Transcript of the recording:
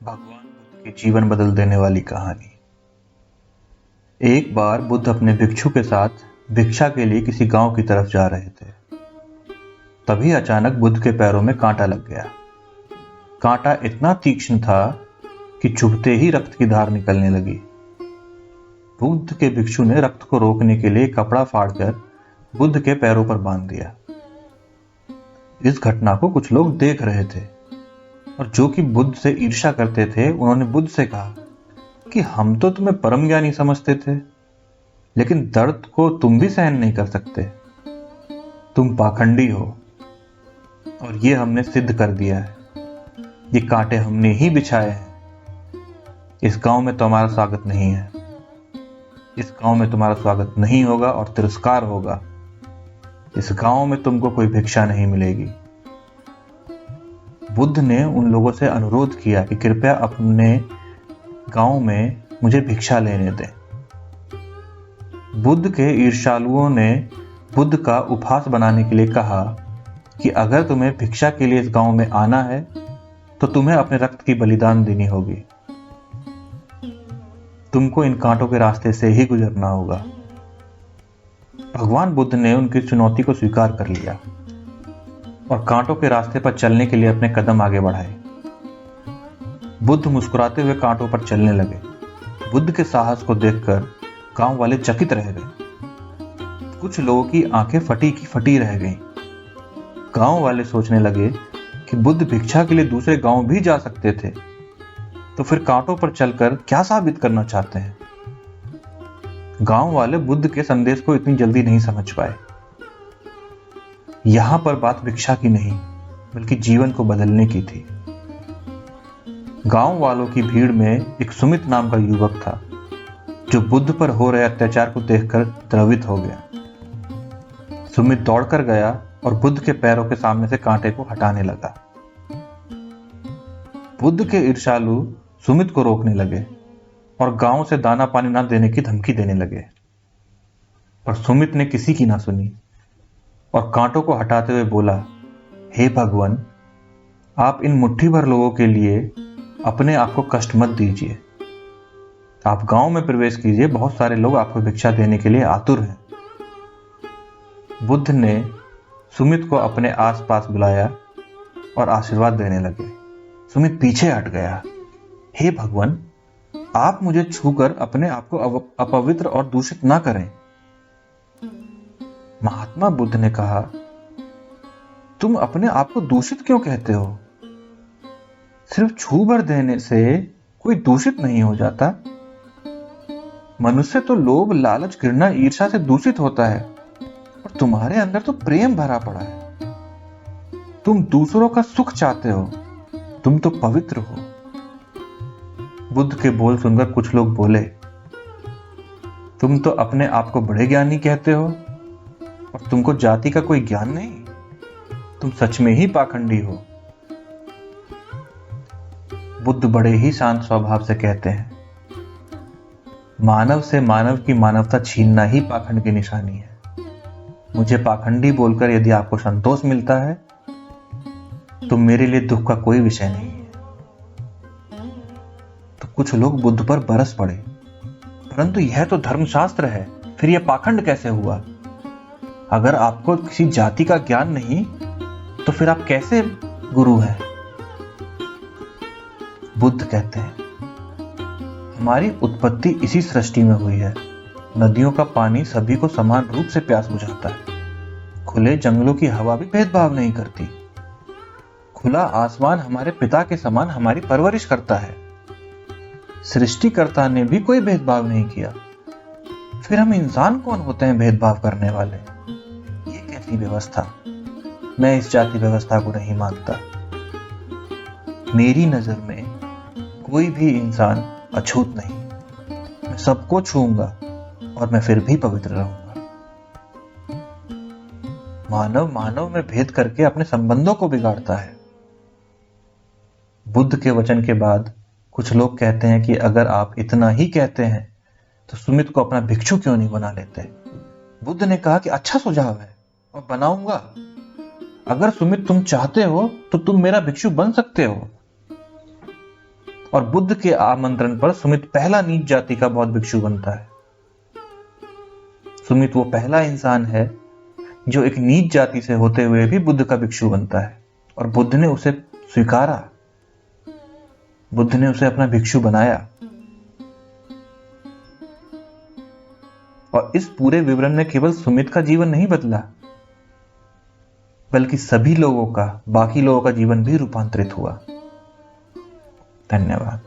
भगवान बुद्ध के जीवन बदल देने वाली कहानी। एक बार बुद्ध अपने भिक्षु के साथ भिक्षा के लिए किसी गांव की तरफ जा रहे थे। तभी अचानक बुद्ध के पैरों में कांटा लग गया। कांटा इतना तीक्ष्ण था कि चुभते ही रक्त की धार निकलने लगी। बुद्ध के भिक्षु ने रक्त को रोकने के लिए कपड़ा फाड़कर बुद्ध के पैरों पर बांध दिया। इस घटना को कुछ लोग देख रहे थे और जो कि बुद्ध से ईर्ष्या करते थे, उन्होंने बुद्ध से कहा कि हम तो तुम्हें परम ज्ञानी समझते थे, लेकिन दर्द को तुम भी सहन नहीं कर सकते। तुम पाखंडी हो और ये हमने सिद्ध कर दिया है। ये कांटे हमने ही बिछाए हैं। इस गांव में तुम्हारा स्वागत नहीं है। इस गांव में तुम्हारा स्वागत नहीं होगा और तिरस्कार होगा। इस गांव में तुमको कोई भिक्षा नहीं मिलेगी। बुद्ध ने उन लोगों से अनुरोध किया कि कृपया अपने गांव में मुझे भिक्षा लेने दें। बुद्ध के ईर्ष्यालुओं ने बुद्ध का उपहास बनाने के लिए कहा कि अगर तुम्हें भिक्षा के लिए इस गांव में आना है तो तुम्हें अपने रक्त की बलिदान देनी होगी। तुमको इन कांटों के रास्ते से ही गुजरना होगा। भगवान बुद्ध ने उनकी चुनौती को स्वीकार कर लिया और कांटों के रास्ते पर चलने के लिए अपने कदम आगे बढ़ाए। बुद्ध मुस्कुराते हुए कांटों पर चलने लगे। बुद्ध के साहस को देखकर गांव वाले चकित रह गए। कुछ लोगों की आंखें फटी की फटी रह गईं। गांव वाले सोचने लगे कि बुद्ध भिक्षा के लिए दूसरे गांव भी जा सकते थे, तो फिर कांटों पर चलकर क्या साबित करना चाहते हैं। गांव वाले बुद्ध के संदेश को इतनी जल्दी नहीं समझ पाए। यहां पर बात भिक्षा की नहीं, बल्कि जीवन को बदलने की थी। गांव वालों की भीड़ में एक सुमित नाम का युवक था, जो बुद्ध पर हो रहे अत्याचार को देखकर द्रवित हो गया। सुमित दौड़कर गया और बुद्ध के पैरों के सामने से कांटे को हटाने लगा। बुद्ध के ईर्ष्यालु सुमित को रोकने लगे और गांव से दाना पानी ना देने की धमकी देने लगे, पर सुमित ने किसी की ना सुनी और कांटों को हटाते हुए बोला, हे भगवान, आप इन मुट्ठी भर लोगों के लिए अपने आप को कष्ट मत दीजिए। आप गांव में प्रवेश कीजिए, बहुत सारे लोग आपको भिक्षा देने के लिए आतुर हैं। बुद्ध ने सुमित को अपने आसपास बुलाया और आशीर्वाद देने लगे। सुमित पीछे हट गया। हे भगवान, आप मुझे छूकर अपने आप को अपवित्र और दूषित ना करें। महात्मा बुद्ध ने कहा, तुम अपने आप को दूषित क्यों कहते हो? सिर्फ छू भर देने से कोई दूषित नहीं हो जाता। मनुष्य तो लोभ, लालच, घृणा, ईर्ष्या से दूषित होता है, और तुम्हारे अंदर तो प्रेम भरा पड़ा है। तुम दूसरों का सुख चाहते हो। तुम तो पवित्र हो। बुद्ध के बोल सुनकर कुछ लोग बोले, तुम तो अपने आप को बड़े ज्ञानी कहते हो और तुमको जाति का कोई ज्ञान नहीं। तुम सच में ही पाखंडी हो। बुद्ध बड़े ही शांत स्वभाव से कहते हैं, मानव से मानव की मानवता छीनना ही पाखंड की निशानी है। मुझे पाखंडी बोलकर यदि आपको संतोष मिलता है तो मेरे लिए दुख का कोई विषय नहीं है। तो कुछ लोग बुद्ध पर बरस पड़े, परंतु यह तो धर्मशास्त्र है, फिर यह पाखंड कैसे हुआ? अगर आपको किसी जाति का ज्ञान नहीं तो फिर आप कैसे गुरु हैं? बुद्ध कहते हैं, हमारी उत्पत्ति इसी सृष्टि में हुई है। नदियों का पानी सभी को समान रूप से प्यास बुझाता है। खुले जंगलों की हवा भी भेदभाव नहीं करती। खुला आसमान हमारे पिता के समान हमारी परवरिश करता है। सृष्टिकर्ता ने भी कोई भेदभाव नहीं किया। फिर हम इंसान कौन होते हैं भेदभाव करने वाले? ये कैसी व्यवस्था? मैं इस जाति व्यवस्था को नहीं मानता। मेरी नजर में कोई भी इंसान अछूत नहीं। मैं सबको छूऊंगा और मैं फिर भी पवित्र रहूंगा। मानव मानव में भेद करके अपने संबंधों को बिगाड़ता है। बुद्ध के वचन के बाद कुछ लोग कहते हैं कि अगर आप इतना ही कहते हैं तो सुमित को अपना भिक्षु क्यों नहीं बना लेते? बुद्ध ने कहा कि अच्छा सुझाव है और बनाऊंगा। अगर सुमित तुम चाहते हो तो तुम मेरा भिक्षु बन सकते हो। और बुद्ध के आमंत्रण पर सुमित पहला नीच जाति का बौद्ध भिक्षु बनता है। सुमित वो पहला इंसान है जो एक नीच जाति से होते हुए भी बुद्ध का भिक्षु बनता है, और बुद्ध ने उसे स्वीकारा, बुद्ध ने उसे अपना भिक्षु बनाया। और इस पूरे विवरण में केवल सुमित का जीवन नहीं बदला, बल्कि सभी लोगों का, बाकी लोगों का जीवन भी रूपांतरित हुआ। धन्यवाद।